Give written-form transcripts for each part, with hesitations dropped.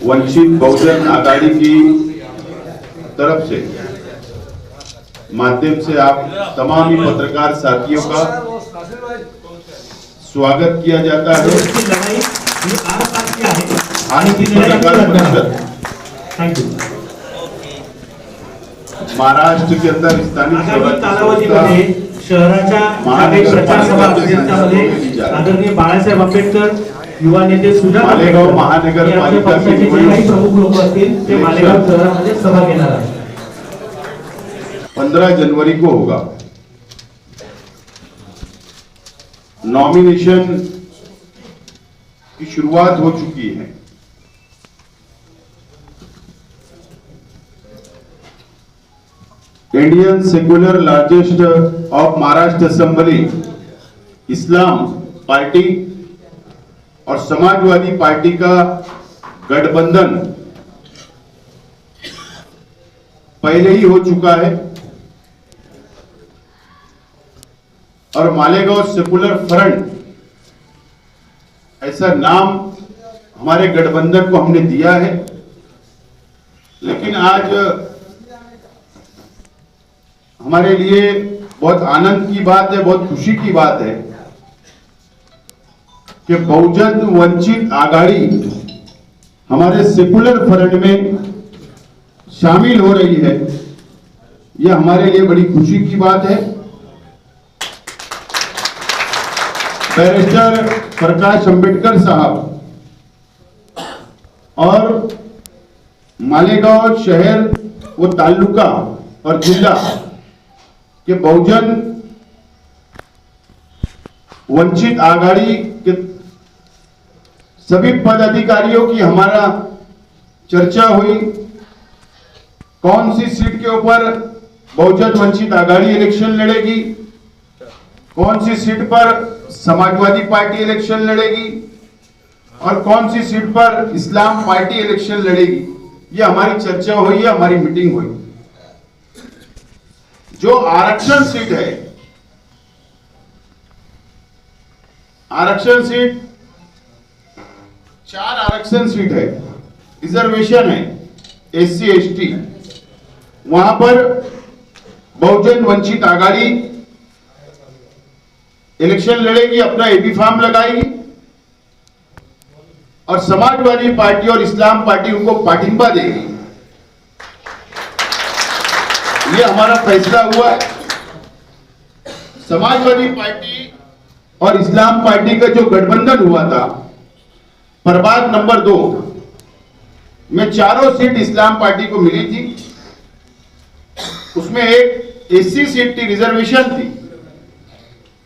वंचित बहुजन आघाड़ी की तरफ से माध्यम से आप तमाम ही पत्रकार साथियों का स्वागत किया जाता है। पत्रकार परिषद महाराष्ट्र के अंदर स्थानिक कालावधीमध्ये शहराच्या प्रचार सभा प्रदेशामध्ये आदरणीय बाळासाहेब आंबेडकर युवा नेते सुजाता मालेगाव महानगरपालिका के काही प्रमुख लोक असतील ते मालेगाव शहरामध्ये सभा घेणार आहेत। 15 जनवरी को होगा। नॉमिनेशन की शुरुआत हो चुकी है। Indian secular largest of Maharashtra assembly Islam party और समाजवादी पार्टी का गठबंधन पहले ही हो चुका है और मालेगांव सेक्युलर फ्रंट ऐसा नाम हमारे गठबंधन को हमने दिया है। लेकिन आज हमारे लिए बहुत आनंद की बात है, बहुत खुशी की बात है कि बहुजन वंचित आघाड़ी हमारे सेक्युलर फ्रंट में शामिल हो रही है। यह हमारे लिए बड़ी खुशी की बात है। बैरिस्टर प्रकाश अंबेडकर साहब और मालेगांव शहर व तालुका और जिला के बहुजन वंचित आघाड़ी के सभी पदाधिकारियों की हमारा चर्चा हुई। कौन सी सीट के ऊपर बहुजन वंचित आघाड़ी इलेक्शन लड़ेगी, कौन सी सीट पर समाजवादी पार्टी इलेक्शन लड़ेगी और कौन सी सीट पर इस्लाम पार्टी इलेक्शन लड़ेगी, ये हमारी चर्चा हुई है, हमारी मीटिंग हुई। जो आरक्षण सीट है, आरक्षण सीट 4 आरक्षण सीट है, रिजर्वेशन है SC ST, वहां पर बहुजन वंचित आघाड़ी इलेक्शन लड़ेगी, अपना एबी फॉर्म लगाएगी और समाजवादी पार्टी और इस्लाम पार्टी उनको पाठिंबा देगी। ये हमारा फैसला हुआ है। समाजवादी पार्टी और इस्लाम पार्टी का जो गठबंधन हुआ था प्रभाग नंबर 2 में 4 सीट इस्लाम पार्टी को मिली थी। उसमें एक SC सीट थी, रिजर्वेशन थी,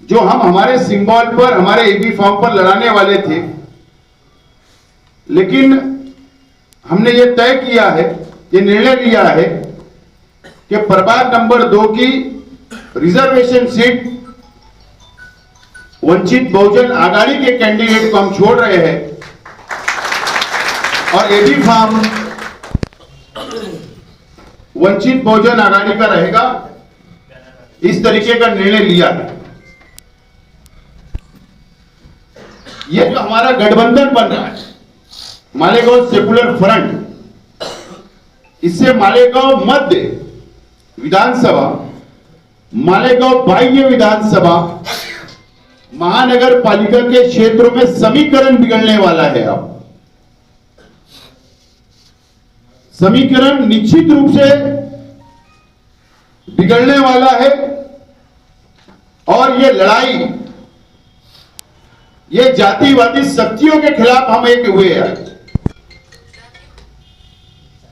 जो हम हमारे सिंबल पर, हमारे एबी फॉर्म पर लड़ाने वाले थे। लेकिन हमने ये तय किया है, ये निर्णय लिया है कि प्रभाग नंबर 2 की रिजर्वेशन सीट वंचित बहुजन आघाड़ी के कैंडिडेट को हम छोड़ रहे हैं और एबी फॉर्म वंचित बहुजन आघाड़ी का रहेगा। इस तरीके का निर्णय लिया है। ये जो हमारा गठबंधन बन रहा है मालेगांव सेक्युलर फ्रंट, इससे मालेगांव मध्य विधानसभा, मालेगांव बाह्य विधानसभा, महानगर पालिका के क्षेत्रों में समीकरण बिगड़ने वाला है। अब समीकरण निश्चित रूप से बिगड़ने वाला है और ये लड़ाई, ये जातिवादी शक्तियों के खिलाफ हम एक हुए हैं।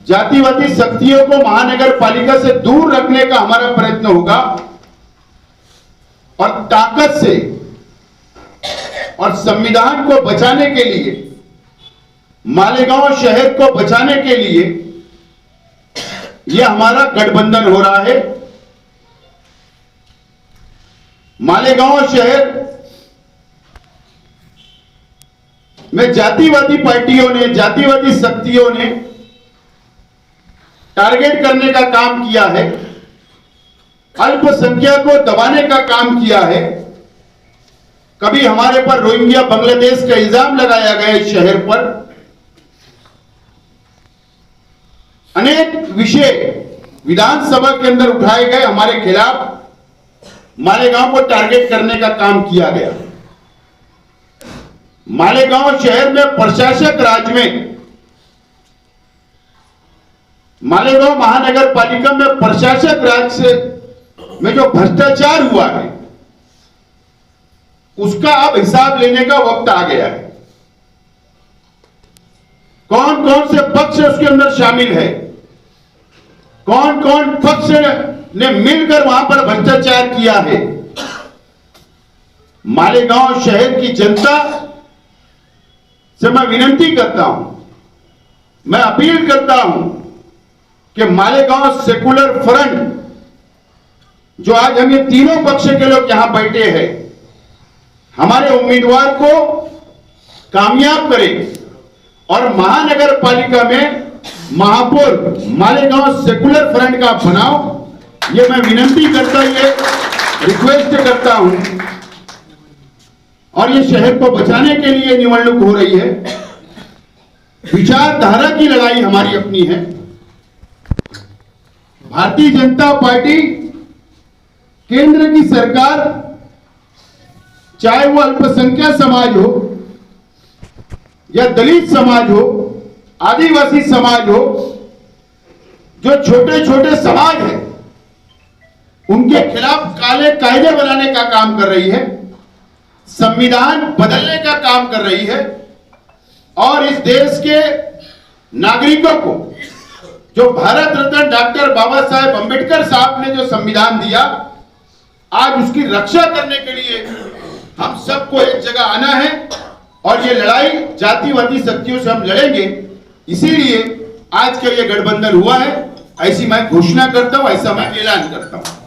जातिवादी शक्तियों को महानगर पालिका से दूर रखने का हमारा प्रयत्न होगा और ताकत से और संविधान को बचाने के लिए, मालेगांव शहर को बचाने के लिए यह हमारा गठबंधन हो रहा है। मालेगांव शहर में जातिवादी पार्टियों ने, जातिवादी शक्तियों ने टारगेट करने का काम किया है, अल्पसंख्यक को दबाने का काम किया है, कभी हमारे पर रोहिंग्या बांग्लादेश का इल्जाम लगाया गया इस शहर पर। अनेक विषय विधानसभा के अंदर उठाए गए, हमारे खिलाफ मालेगांव को टारगेट करने का काम किया गया। मालेगांव शहर में प्रशासक राज में, मालेगांव महानगर पालिका में प्रशासक राज से में जो भ्रष्टाचार हुआ है उसका अब हिसाब लेने का वक्त आ गया है। कौन कौन से पक्ष उसके अंदर शामिल है, कौन कौन पक्ष ने मिलकर वहां पर भ्रष्टाचार किया है। मालेगांव शहर की जनता से मैं विनती करता हूं, मैं अपील करता हूं कि मालेगांव सेकुलर फ्रंट, जो आज हम ये तीनों पक्ष के लोग यहां बैठे हैं, हमारे उम्मीदवार को कामयाब करें और महानगर पालिका में महापौर मालेगांव सेकुलर फ्रंट का बनाओ। ये मैं विनती करता, ये रिक्वेस्ट करता हूं। और ये शहर को बचाने के लिए निवडणूक हो रही है। विचारधारा की लड़ाई हमारी अपनी है। भारतीय जनता पार्टी, केंद्र की सरकार, चाहे वो अल्पसंख्यक समाज हो या दलित समाज हो, आदिवासी समाज हो, जो छोटे छोटे समाज हैं, उनके खिलाफ काले कायदे बनाने का काम कर रही है, संविधान बदलने का काम कर रही है और इस देश के नागरिकों को जो भारत रत्न डॉक्टर बाबा साहेब अंबेडकर साहब ने जो संविधान दिया, आज उसकी रक्षा करने के लिए हम सबको एक जगह आना है और ये लड़ाई जातिवादी शक्तियों से हम लड़ेंगे। इसीलिए आज का ये गठबंधन हुआ है, ऐसी मैं घोषणा करता हूं, ऐसा मैं ऐलान करता हूं।